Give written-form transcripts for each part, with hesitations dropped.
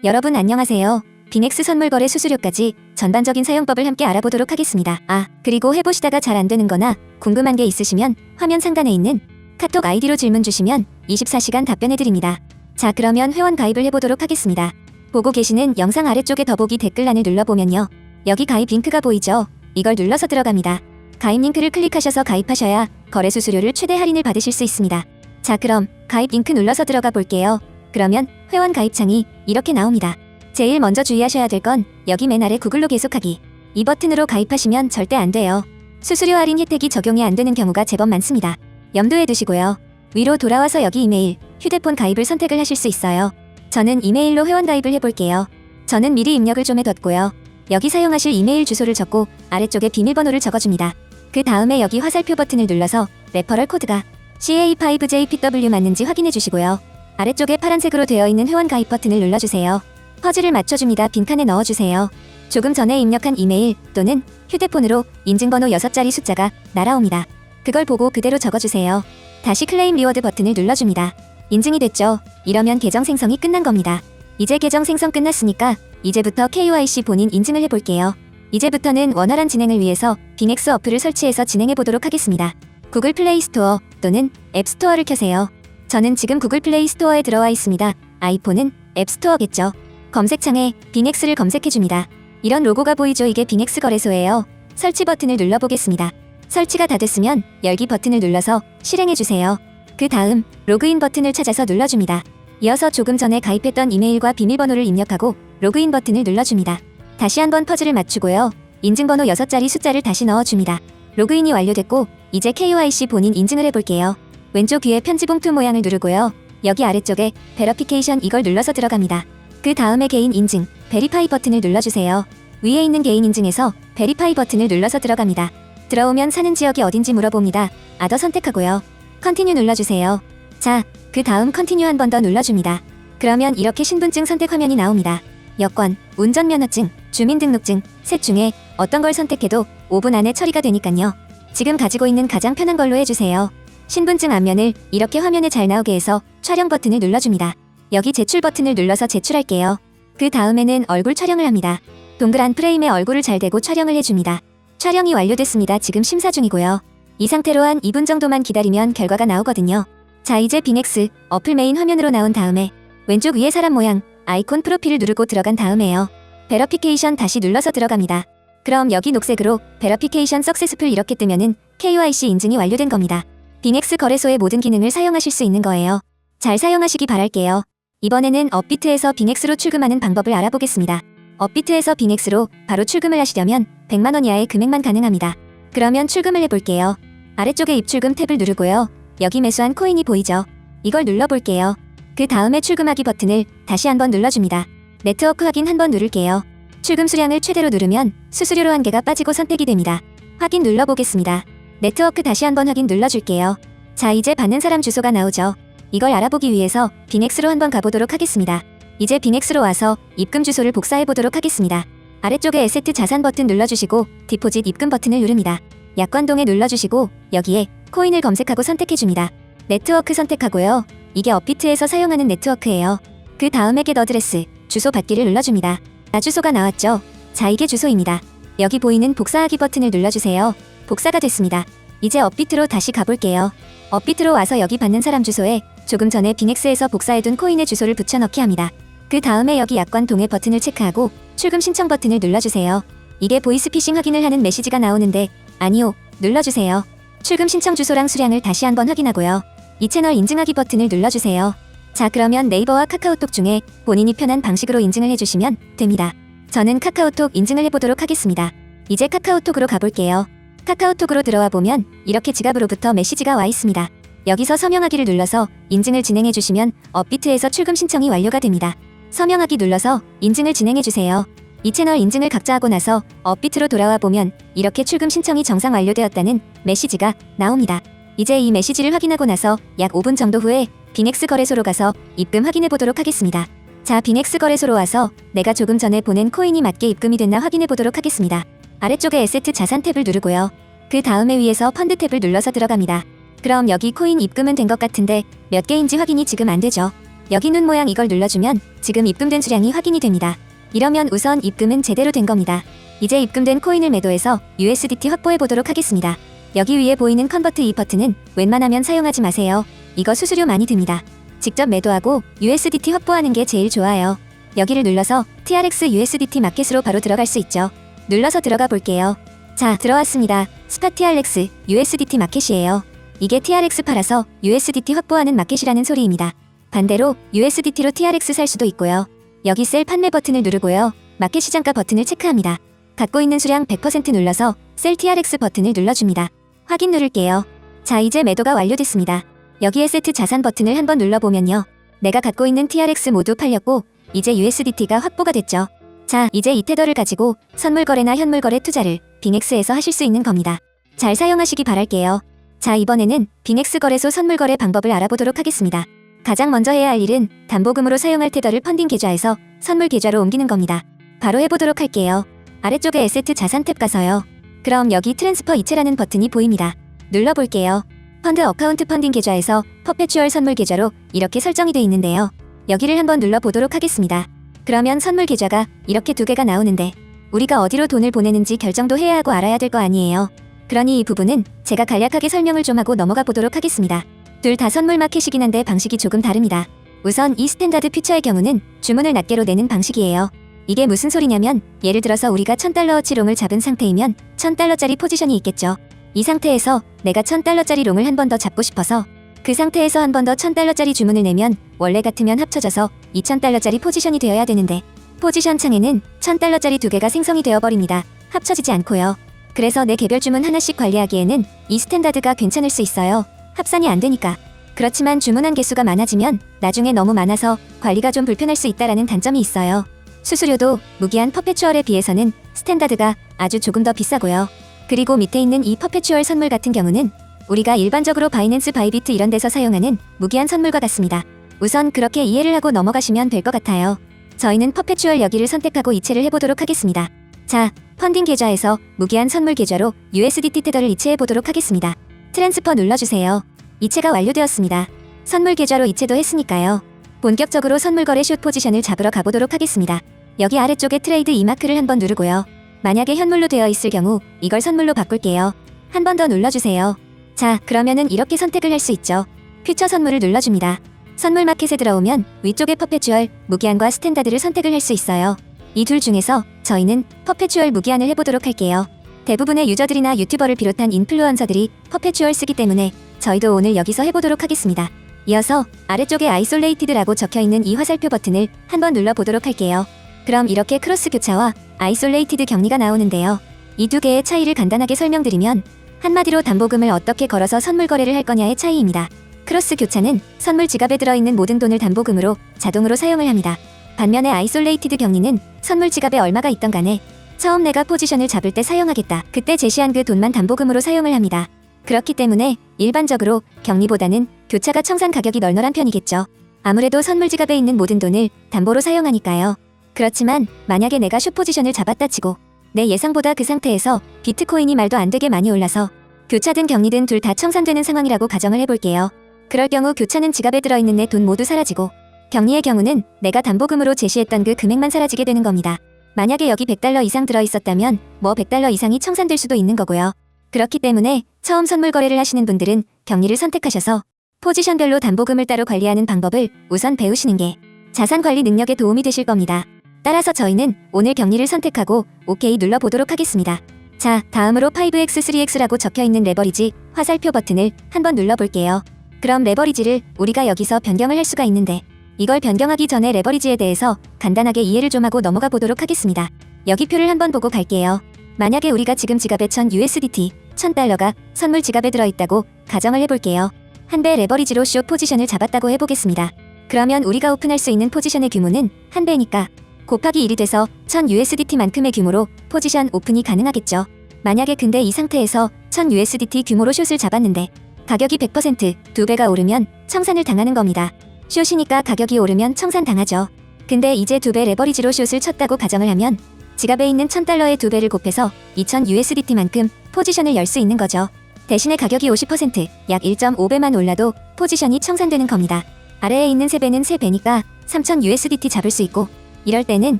여러분 안녕하세요. 빙엑스 선물거래 수수료까지 전반적인 사용법을 함께 알아보도록 하겠습니다. 그리고 해보시다가 잘 안되는 거나 궁금한 게 있으시면 화면 상단에 있는 카톡 아이디로 질문 주시면 24시간 답변해드립니다. 자, 그러면 회원 가입을 해보도록 하겠습니다. 보고 계시는 영상 아래쪽에 더보기 댓글란을 눌러보면요, 여기 가입 링크가 보이죠? 이걸 눌러서 들어갑니다. 가입 링크를 클릭하셔서 가입하셔야 거래 수수료를 최대 할인을 받으실 수 있습니다. 자, 그럼 가입 링크 눌러서 들어가 볼게요. 그러면 회원 가입창이 이렇게 나옵니다. 제일 먼저 주의하셔야 될 건 여기 맨 아래 구글로 계속하기, 이 버튼으로 가입하시면 절대 안 돼요. 수수료 할인 혜택이 적용이 안 되는 경우가 제법 많습니다. 염두에 두시고요. 위로 돌아와서 여기 이메일, 휴대폰 가입을 선택을 하실 수 있어요. 저는 이메일로 회원 가입을 해볼게요. 저는 미리 입력을 좀 해뒀고요. 여기 사용하실 이메일 주소를 적고 아래쪽에 비밀번호를 적어줍니다. 그 다음에 여기 화살표 버튼을 눌러서 레퍼럴 코드가 CA5JPW 맞는지 확인해 주시고요. 아래쪽에 파란색으로 되어 있는 회원 가입 버튼을 눌러주세요. 퍼즐을 맞춰줍니다. 빈칸에 넣어주세요. 조금 전에 입력한 이메일 또는 휴대폰으로 인증번호 6자리 숫자가 날아옵니다. 그걸 보고 그대로 적어주세요. 다시 클레임 리워드 버튼을 눌러줍니다. 인증이 됐죠? 이러면 계정 생성이 끝난 겁니다. 이제 계정 생성 끝났으니까 이제부터 KYC 본인 인증을 해볼게요. 이제부터는 원활한 진행을 위해서 빙엑스 어플을 설치해서 진행해보도록 하겠습니다. 구글 플레이 스토어 또는 앱 스토어를 켜세요. 저는 지금 구글 플레이 스토어에 들어와 있습니다. 아이폰은 앱 스토어겠죠. 검색창에 빙엑스를 검색해줍니다. 이런 로고가 보이죠? 이게 빙엑스 거래소예요. 설치 버튼을 눌러보겠습니다. 설치가 다 됐으면 열기 버튼을 눌러서 실행해주세요. 그 다음 로그인 버튼을 찾아서 눌러줍니다. 이어서 조금 전에 가입했던 이메일과 비밀번호를 입력하고 로그인 버튼을 눌러줍니다. 다시 한번 퍼즐을 맞추고요. 인증번호 6자리 숫자를 다시 넣어줍니다. 로그인이 완료됐고 이제 KYC 본인 인증을 해볼게요. 왼쪽 위에 편지 봉투 모양을 누르고요. 여기 아래쪽에 베러피케이션 이걸 눌러서 들어갑니다. 그 다음에 개인 인증, 베리파이 버튼을 눌러주세요. 위에 있는 개인 인증에서 베리파이 버튼을 눌러서 들어갑니다. 들어오면 사는 지역이 어딘지 물어봅니다. 아더 선택하고요. 컨티뉴 눌러주세요. 자, 그 다음 컨티뉴 한 번 더 눌러줍니다. 그러면 이렇게 신분증 선택 화면이 나옵니다. 여권, 운전면허증, 주민등록증 셋 중에 어떤 걸 선택해도 5분 안에 처리가 되니깐요. 지금 가지고 있는 가장 편한 걸로 해주세요. 신분증 앞면을 이렇게 화면에 잘 나오게 해서 촬영 버튼을 눌러줍니다. 여기 제출 버튼을 눌러서 제출할게요. 그 다음에는 얼굴 촬영을 합니다. 동그란 프레임에 얼굴을 잘 대고 촬영을 해줍니다. 촬영이 완료됐습니다. 지금 심사 중이고요. 이 상태로 한 2분 정도만 기다리면 결과가 나오거든요. 자, 이제 빙엑스 어플 메인 화면으로 나온 다음에 왼쪽 위에 사람 모양 아이콘 프로필을 누르고 들어간 다음에요, 베러피케이션 다시 눌러서 들어갑니다. 그럼 여기 녹색으로 베러피케이션 석세스풀 이렇게 뜨면은 KYC 인증이 완료된 겁니다. 빙엑스 거래소의 모든 기능을 사용하실 수 있는 거예요. 잘 사용하시기 바랄게요. 이번에는 업비트에서 빙엑스로 출금하는 방법을 알아보겠습니다. 업비트에서 빙엑스로 바로 출금을 하시려면 100만원 이하의 금액만 가능합니다. 그러면 출금을 해볼게요. 아래쪽에 입출금 탭을 누르고요. 여기 매수한 코인이 보이죠? 이걸 눌러볼게요. 그 다음에 출금하기 버튼을 다시 한번 눌러줍니다. 네트워크 확인 한번 누를게요. 출금 수량을 최대로 누르면 수수료로 한 개가 빠지고 선택이 됩니다. 확인 눌러보겠습니다. 네트워크 다시 한번 확인 눌러줄게요. 자, 이제 받는 사람 주소가 나오죠? 이걸 알아보기 위해서 빙엑스로 한번 가보도록 하겠습니다. 이제 빙엑스로 와서 입금 주소를 복사해보도록 하겠습니다. 아래쪽에 에세트 자산 버튼 눌러주시고 디포짓 입금 버튼을 누릅니다. 약관동에 눌러주시고 여기에 코인을 검색하고 선택해줍니다. 네트워크 선택하고요. 이게 업비트에서 사용하는 네트워크예요. 그 다음에 겟 어드레스, 주소 받기를 눌러줍니다. 주소가 나왔죠? 자, 이게 주소입니다. 여기 보이는 복사하기 버튼을 눌러주세요. 복사가 됐습니다. 이제 업비트로 다시 가볼게요. 업비트로 와서 여기 받는 사람 주소에 조금 전에 빙엑스에서 복사해둔 코인의 주소를 붙여넣기 합니다. 그 다음에 여기 약관 동의 버튼을 체크하고 출금 신청 버튼을 눌러주세요. 이게 보이스피싱 확인을 하는 메시지가 나오는데 아니요, 눌러주세요. 출금 신청 주소랑 수량을 다시 한번 확인하고요. 이 채널 인증하기 버튼을 눌러주세요. 자, 그러면 네이버와 카카오톡 중에 본인이 편한 방식으로 인증을 해주시면 됩니다. 저는 카카오톡 인증을 해보도록 하겠습니다. 이제 카카오톡으로 가볼게요. 카카오톡으로 들어와 보면 이렇게 지갑으로부터 메시지가 와 있습니다. 여기서 서명하기를 눌러서 인증을 진행해주시면 업비트에서 출금 신청이 완료가 됩니다. 서명하기 눌러서 인증을 진행해주세요. 이 채널 인증을 각자 하고 나서 업비트로 돌아와 보면 이렇게 출금 신청이 정상 완료되었다는 메시지가 나옵니다. 이제 이 메시지를 확인하고 나서 약 5분 정도 후에 빙엑스 거래소로 가서 입금 확인해 보도록 하겠습니다. 자, 빙엑스 거래소로 와서 내가 조금 전에 보낸 코인이 맞게 입금이 됐나 확인해 보도록 하겠습니다. 아래쪽에 에세트 자산 탭을 누르고요. 그 다음에 위에서 펀드 탭을 눌러서 들어갑니다. 그럼 여기 코인 입금은 된 것 같은데 몇 개인지 확인이 지금 안 되죠. 여기 눈 모양 이걸 눌러주면 지금 입금된 수량이 확인이 됩니다. 이러면 우선 입금은 제대로 된 겁니다. 이제 입금된 코인을 매도해서 USDT 확보해 보도록 하겠습니다. 여기 위에 보이는 컨버트 이 버튼은 웬만하면 사용하지 마세요. 이거 수수료 많이 듭니다. 직접 매도하고 USDT 확보하는 게 제일 좋아요. 여기를 눌러서 TRX USDT 마켓으로 바로 들어갈 수 있죠. 눌러서 들어가 볼게요. 자, 들어왔습니다. 스팟 TRX USDT 마켓이에요. 이게 TRX 팔아서 USDT 확보하는 마켓이라는 소리입니다. 반대로 USDT로 TRX 살 수도 있고요. 여기 셀 판매 버튼을 누르고요. 마켓 시장가 버튼을 체크합니다. 갖고 있는 수량 100% 눌러서 셀 TRX 버튼을 눌러줍니다. 확인 누를게요. 자, 이제 매도가 완료됐습니다. 여기에 세트 자산 버튼을 한번 눌러보면요. 내가 갖고 있는 TRX 모두 팔렸고 이제 USDT가 확보가 됐죠. 자, 이제 이 테더를 가지고 선물 거래나 현물 거래 투자를 빙엑스에서 하실 수 있는 겁니다. 잘 사용하시기 바랄게요. 자, 이번에는 빙엑스 거래소 선물 거래 방법을 알아보도록 하겠습니다. 가장 먼저 해야 할 일은 담보금으로 사용할 테더를 펀딩 계좌에서 선물 계좌로 옮기는 겁니다. 바로 해보도록 할게요. 아래쪽에 에세트 자산 탭 가서요. 그럼 여기 트랜스퍼 이체라는 버튼이 보입니다. 눌러볼게요. 펀드 어카운트 펀딩 계좌에서 퍼페추얼 선물 계좌로 이렇게 설정이 되어 있는데요. 여기를 한번 눌러보도록 하겠습니다. 그러면 선물 계좌가 이렇게 두 개가 나오는데 우리가 어디로 돈을 보내는지 결정도 해야 하고 알아야 될 거 아니에요. 그러니 이 부분은 제가 간략하게 설명을 좀 하고 넘어가 보도록 하겠습니다. 둘 다 선물 마켓이긴 한데 방식이 조금 다릅니다. 우선 이 스탠다드 퓨처의 경우는 주문을 낱개로 내는 방식이에요. 이게 무슨 소리냐면 예를 들어서 우리가 1000달러어치 롱을 잡은 상태이면 1000달러짜리 포지션이 있겠죠. 이 상태에서 내가 1000달러짜리 롱을 한 번 더 잡고 싶어서 그 상태에서 한 번 더 1000달러짜리 주문을 내면 원래 같으면 합쳐져서 2000달러짜리 포지션이 되어야 되는데 포지션 창에는 1000달러짜리 두 개가 생성이 되어버립니다. 합쳐지지 않고요. 그래서 내 개별 주문 하나씩 관리하기에는 이 스탠다드가 괜찮을 수 있어요. 합산이 안 되니까. 그렇지만 주문한 개수가 많아지면 나중에 너무 많아서 관리가 좀 불편할 수 있다라는 단점이 있어요. 수수료도 무기한 퍼페추얼에 비해서는 스탠다드가 아주 조금 더 비싸고요. 그리고 밑에 있는 이 퍼페추얼 선물 같은 경우는 우리가 일반적으로 바이낸스 바이비트 이런 데서 사용하는 무기한 선물과 같습니다. 우선 그렇게 이해를 하고 넘어가시면 될 것 같아요. 저희는 퍼페추얼 여기를 선택하고 이체를 해보도록 하겠습니다. 자, 펀딩 계좌에서 무기한 선물 계좌로 USDT 테더를 이체해보도록 하겠습니다. 트랜스퍼 눌러주세요. 이체가 완료되었습니다. 선물 계좌로 이체도 했으니까요. 본격적으로 선물 거래 숏 포지션을 잡으러 가보도록 하겠습니다. 여기 아래쪽에 트레이드 이 마크를 한번 누르고요. 만약에 현물로 되어 있을 경우 이걸 선물로 바꿀게요. 한 번 더 눌러주세요. 자, 그러면은 이렇게 선택을 할 수 있죠. 퓨처 선물을 눌러줍니다. 선물 마켓에 들어오면 위쪽에 퍼페추얼, 무기한과 스탠다드를 선택을 할 수 있어요. 이 둘 중에서 저희는 퍼페추얼 무기한을 해보도록 할게요. 대부분의 유저들이나 유튜버를 비롯한 인플루언서들이 퍼페추얼 쓰기 때문에 저희도 오늘 여기서 해보도록 하겠습니다. 이어서 아래쪽에 아이솔레이티드라고 적혀있는 이 화살표 버튼을 한번 눌러보도록 할게요. 그럼 이렇게 크로스 교차와 아이솔레이티드 격리가 나오는데요. 이 두 개의 차이를 간단하게 설명드리면 한마디로 담보금을 어떻게 걸어서 선물 거래를 할 거냐의 차이입니다. 크로스 교차는 선물 지갑에 들어있는 모든 돈을 담보금으로 자동으로 사용을 합니다. 반면에 아이솔레이티드 격리는 선물 지갑에 얼마가 있던 간에 처음 내가 포지션을 잡을 때 사용하겠다. 그때 제시한 그 돈만 담보금으로 사용을 합니다. 그렇기 때문에 일반적으로 격리보다는 교차가 청산 가격이 널널한 편이겠죠. 아무래도 선물 지갑에 있는 모든 돈을 담보로 사용하니까요. 그렇지만 만약에 내가 숏 포지션을 잡았다 치고 내 예상보다 그 상태에서 비트코인이 말도 안 되게 많이 올라서 교차든 격리든 둘 다 청산되는 상황이라고 가정을 해볼게요. 그럴 경우 교차는 지갑에 들어있는 내 돈 모두 사라지고 격리의 경우는 내가 담보금으로 제시했던 그 금액만 사라지게 되는 겁니다. 만약에 여기 100달러 이상 들어있었다면 뭐 100달러 이상이 청산될 수도 있는 거고요. 그렇기 때문에 처음 선물 거래를 하시는 분들은 격리를 선택하셔서 포지션별로 담보금을 따로 관리하는 방법을 우선 배우시는 게 자산 관리 능력에 도움이 되실 겁니다. 따라서 저희는 오늘 격리를 선택하고 OK 눌러보도록 하겠습니다. 자, 다음으로 5X, 3X라고 적혀있는 레버리지 화살표 버튼을 한번 눌러볼게요. 그럼 레버리지를 우리가 여기서 변경을 할 수가 있는데 이걸 변경하기 전에 레버리지에 대해서 간단하게 이해를 좀 하고 넘어가 보도록 하겠습니다. 여기 표를 한번 보고 갈게요. 만약에 우리가 지금 지갑에 1000 USDT, 1000달러가 선물 지갑에 들어있다고 가정을 해볼게요. 한 배 레버리지로 숏 포지션을 잡았다고 해보겠습니다. 그러면 우리가 오픈할 수 있는 포지션의 규모는 한 배니까 곱하기 1이 돼서 1000 USDT만큼의 규모로 포지션 오픈이 가능하겠죠. 만약에 근데 이 상태에서 1000 USDT 규모로 숏을 잡았는데 가격이 100% 2배가 오르면 청산을 당하는 겁니다. 숏이니까 가격이 오르면 청산당하죠. 근데 이제 2배 레버리지로 숏을 쳤다고 가정을 하면 지갑에 있는 1000달러의 2배를 곱해서 2000 USDT만큼 포지션을 열 수 있는 거죠. 대신에 가격이 50%, 약 1.5배만 올라도 포지션이 청산되는 겁니다. 아래에 있는 3배는 3배니까 3000 USDT 잡을 수 있고 이럴 때는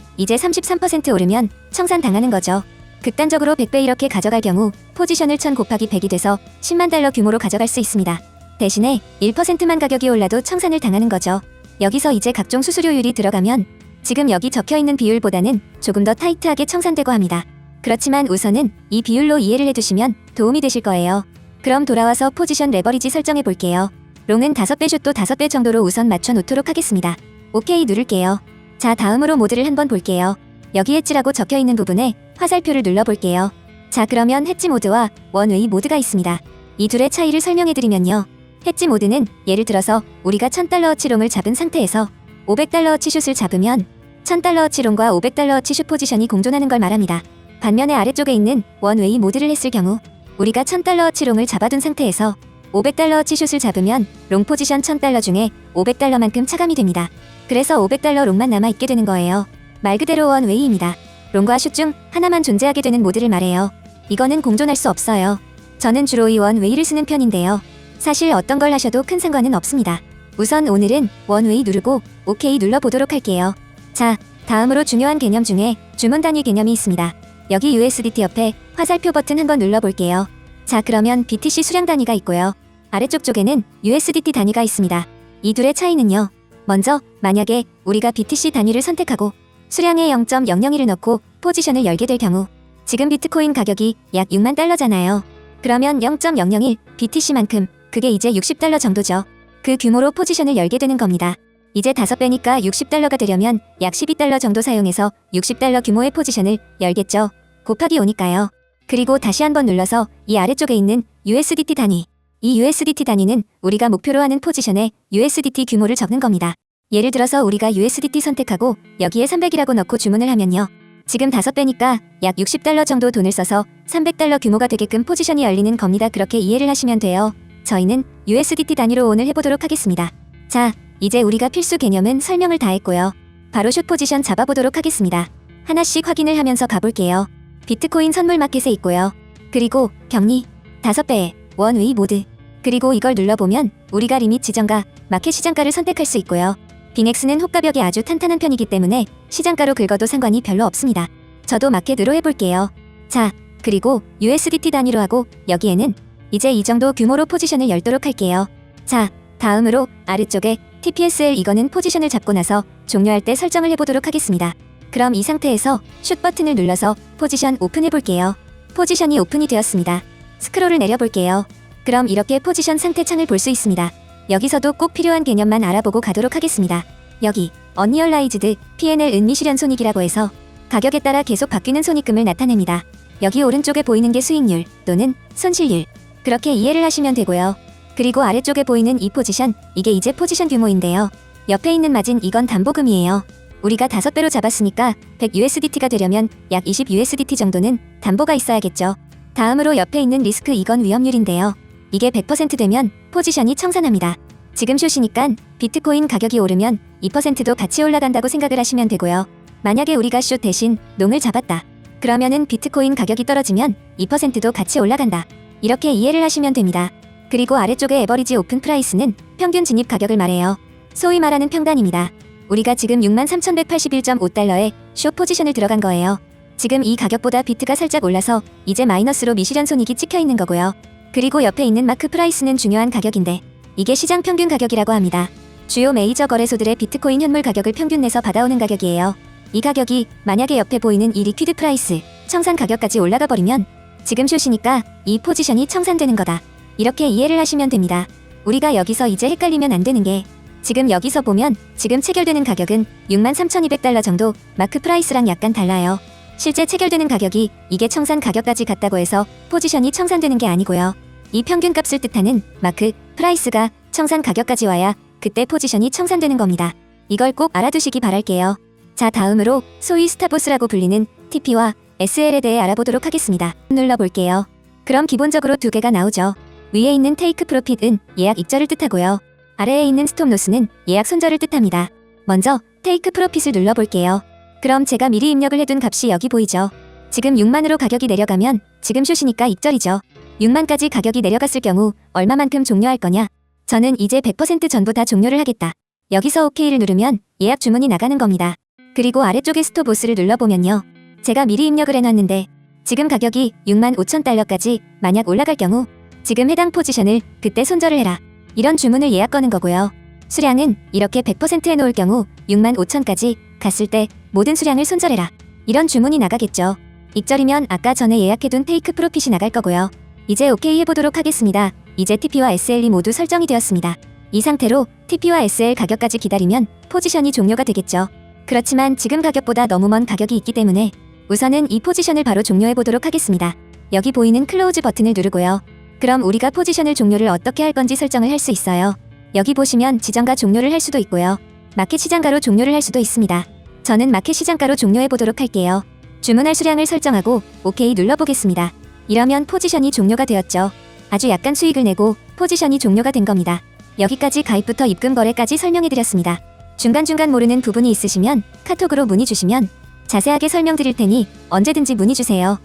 이제 33% 오르면 청산당하는 거죠. 극단적으로 100배 이렇게 가져갈 경우 포지션을 1000 곱하기 100이 돼서 10만 달러 규모로 가져갈 수 있습니다. 대신에 1%만 가격이 올라도 청산을 당하는 거죠. 여기서 이제 각종 수수료율이 들어가면 지금 여기 적혀있는 비율보다는 조금 더 타이트하게 청산되고 합니다. 그렇지만 우선은 이 비율로 이해를 해두시면 도움이 되실 거예요. 그럼 돌아와서 포지션 레버리지 설정해 볼게요. 롱은 5배, 숏도 5배 정도로 우선 맞춰 놓도록 하겠습니다. OK 누를게요. 자, 다음으로 모드를 한번 볼게요. 여기 해지라고 적혀있는 부분에 화살표를 눌러볼게요. 자, 그러면 해지 모드와 원웨이 모드가 있습니다. 이 둘의 차이를 설명해드리면요. 해지 모드는 예를 들어서 우리가 1000달러어치 롱을 잡은 상태에서 500달러어치 숏을 잡으면 1000달러어치 롱과 500달러어치 숏 포지션이 공존하는 걸 말합니다. 반면에 아래쪽에 있는 원웨이 모드를 했을 경우 우리가 1000달러어치 롱을 잡아둔 상태에서 500달러어치 숏을 잡으면 롱 포지션 1000달러 중에 500달러만큼 차감이 됩니다. 그래서 500달러 롱만 남아있게 되는 거예요. 말 그대로 원웨이입니다. 롱과 숏 중 하나만 존재하게 되는 모드를 말해요. 이거는 공존할 수 없어요. 저는 주로 이 원웨이를 쓰는 편인데요. 사실 어떤 걸 하셔도 큰 상관은 없습니다. 우선 오늘은 원웨이 누르고 OK 눌러보도록 할게요. 자, 다음으로 중요한 개념 중에 주문 단위 개념이 있습니다. 여기 USDT 옆에 화살표 버튼 한번 눌러볼게요. 자, 그러면 BTC 수량 단위가 있고요. 아래쪽 쪽에는 USDT 단위가 있습니다. 이 둘의 차이는요. 먼저 만약에 우리가 BTC 단위를 선택하고 수량에 0.001을 넣고 포지션을 열게 될 경우 지금 비트코인 가격이 약 6만 달러잖아요. 그러면 0.001 BTC만큼 그게 이제 60달러 정도죠. 그 규모로 포지션을 열게 되는 겁니다. 이제 5배니까 60달러가 되려면 약 12달러 정도 사용해서 60달러 규모의 포지션을 열겠죠. 곱하기 5니까요. 그리고 다시 한번 눌러서 이 아래쪽에 있는 USDT 단위. 이 USDT 단위는 우리가 목표로 하는 포지션에 USDT 규모를 적는 겁니다. 예를 들어서 우리가 USDT 선택하고 여기에 300이라고 넣고 주문을 하면요. 지금 5배니까 약 60달러 정도 돈을 써서 300달러 규모가 되게끔 포지션이 열리는 겁니다. 그렇게 이해를 하시면 돼요. 저희는 USDT 단위로 오늘 해보도록 하겠습니다. 자, 이제 우리가 필수 개념은 설명을 다 했고요. 바로 숏 포지션 잡아보도록 하겠습니다. 하나씩 확인을 하면서 가볼게요. 비트코인 선물 마켓에 있고요. 그리고 격리 5배의 원웨이 모드. 그리고 이걸 눌러보면 우리가 리밋 지정과 마켓 시장가를 선택할 수 있고요. 빅엑스는 호가벽이 아주 탄탄한 편이기 때문에 시장가로 긁어도 상관이 별로 없습니다. 저도 마켓으로 해볼게요. 자, 그리고 USDT 단위로 하고 여기에는 이제 이 정도 규모로 포지션을 열도록 할게요. 자, 다음으로 아래쪽에 TPSL 이거는 포지션을 잡고 나서 종료할 때 설정을 해보도록 하겠습니다. 그럼 이 상태에서 슛 버튼을 눌러서 포지션 오픈해볼게요. 포지션이 오픈이 되었습니다. 스크롤을 내려볼게요. 그럼 이렇게 포지션 상태 창을 볼 수 있습니다. 여기서도 꼭 필요한 개념만 알아보고 가도록 하겠습니다. 여기 언리얼라이즈드 P&L 은미실현 손익이라고 해서 가격에 따라 계속 바뀌는 손익금을 나타냅니다. 여기 오른쪽에 보이는 게 수익률 또는 손실률. 그렇게 이해를 하시면 되고요. 그리고 아래쪽에 보이는 이 포지션, 이게 이제 포지션 규모인데요. 옆에 있는 마진 이건 담보금이에요. 우리가 5배로 잡았으니까 100USDT가 되려면 약 20USDT 정도는 담보가 있어야겠죠. 다음으로 옆에 있는 리스크 이건 위험률인데요. 이게 100% 되면 포지션이 청산합니다. 지금 숏이니까 비트코인 가격이 오르면 2%도 같이 올라간다고 생각을 하시면 되고요. 만약에 우리가 숏 대신 롱을 잡았다. 그러면은 비트코인 가격이 떨어지면 2%도 같이 올라간다. 이렇게 이해를 하시면 됩니다. 그리고 아래쪽에 에버리지 오픈 프라이스는 평균 진입 가격을 말해요. 소위 말하는 평단입니다. 우리가 지금 63,181.5달러에 숏 포지션을 들어간 거예요. 지금 이 가격보다 비트가 살짝 올라서 이제 마이너스로 미실현 손익이 찍혀 있는 거고요. 그리고 옆에 있는 마크 프라이스는 중요한 가격인데 이게 시장 평균 가격이라고 합니다. 주요 메이저 거래소들의 비트코인 현물 가격을 평균 내서 받아오는 가격이에요. 이 가격이 만약에 옆에 보이는 이 리퀴드 프라이스, 청산 가격까지 올라가 버리면 지금 숏이니까 이 포지션이 청산되는 거다. 이렇게 이해를 하시면 됩니다. 우리가 여기서 이제 헷갈리면 안 되는 게 지금 여기서 보면 지금 체결되는 가격은 63,200달러 정도 마크 프라이스랑 약간 달라요. 실제 체결되는 가격이 이게 청산 가격까지 같다고 해서 포지션이 청산되는 게 아니고요. 이 평균값을 뜻하는 마크 프라이스가 청산 가격까지 와야 그때 포지션이 청산되는 겁니다. 이걸 꼭 알아두시기 바랄게요. 자, 다음으로 소위 스탑로스라고 불리는 TP와 SL에 대해 알아보도록 하겠습니다. 눌러볼게요. 그럼 기본적으로 두 개가 나오죠. 위에 있는 테이크 프로핏은 예약 입절을 뜻하고요. 아래에 있는 스톱 로스는 예약 손절을 뜻합니다. 먼저 테이크 프로핏을 눌러볼게요. 그럼 제가 미리 입력을 해둔 값이 여기 보이죠. 지금 6만으로 가격이 내려가면 지금 숏이니까 입절이죠. 6만까지 가격이 내려갔을 경우 얼마만큼 종료할 거냐? 저는 이제 100% 전부 다 종료를 하겠다. 여기서 OK를 누르면 예약 주문이 나가는 겁니다. 그리고 아래쪽에 스톱보스를 눌러보면요. 제가 미리 입력을 해놨는데 지금 가격이 65,000달러까지 만약 올라갈 경우 지금 해당 포지션을 그때 손절을 해라. 이런 주문을 예약 거는 거고요. 수량은 이렇게 100% 해놓을 경우 65,000까지 갔을 때 모든 수량을 손절해라. 이런 주문이 나가겠죠. 익절이면 아까 전에 예약해둔 테이크 프로핏이 나갈 거고요. 이제 OK 해보도록 하겠습니다. 이제 TP와 SL이 모두 설정이 되었습니다. 이 상태로 TP와 SL 가격까지 기다리면 포지션이 종료가 되겠죠. 그렇지만 지금 가격보다 너무 먼 가격이 있기 때문에 우선은 이 포지션을 바로 종료해보도록 하겠습니다. 여기 보이는 클로우즈 버튼을 누르고요. 그럼 우리가 포지션을 종료를 어떻게 할 건지 설정을 할 수 있어요. 여기 보시면 지정가 종료를 할 수도 있고요. 마켓 시장가로 종료를 할 수도 있습니다. 저는 마켓 시장가로 종료해보도록 할게요. 주문할 수량을 설정하고 OK 눌러보겠습니다. 이러면 포지션이 종료가 되었죠. 아주 약간 수익을 내고 포지션이 종료가 된 겁니다. 여기까지 가입부터 입금 거래까지 설명해드렸습니다. 중간중간 모르는 부분이 있으시면 카톡으로 문의 주시면 자세하게 설명드릴 테니 언제든지 문의 주세요.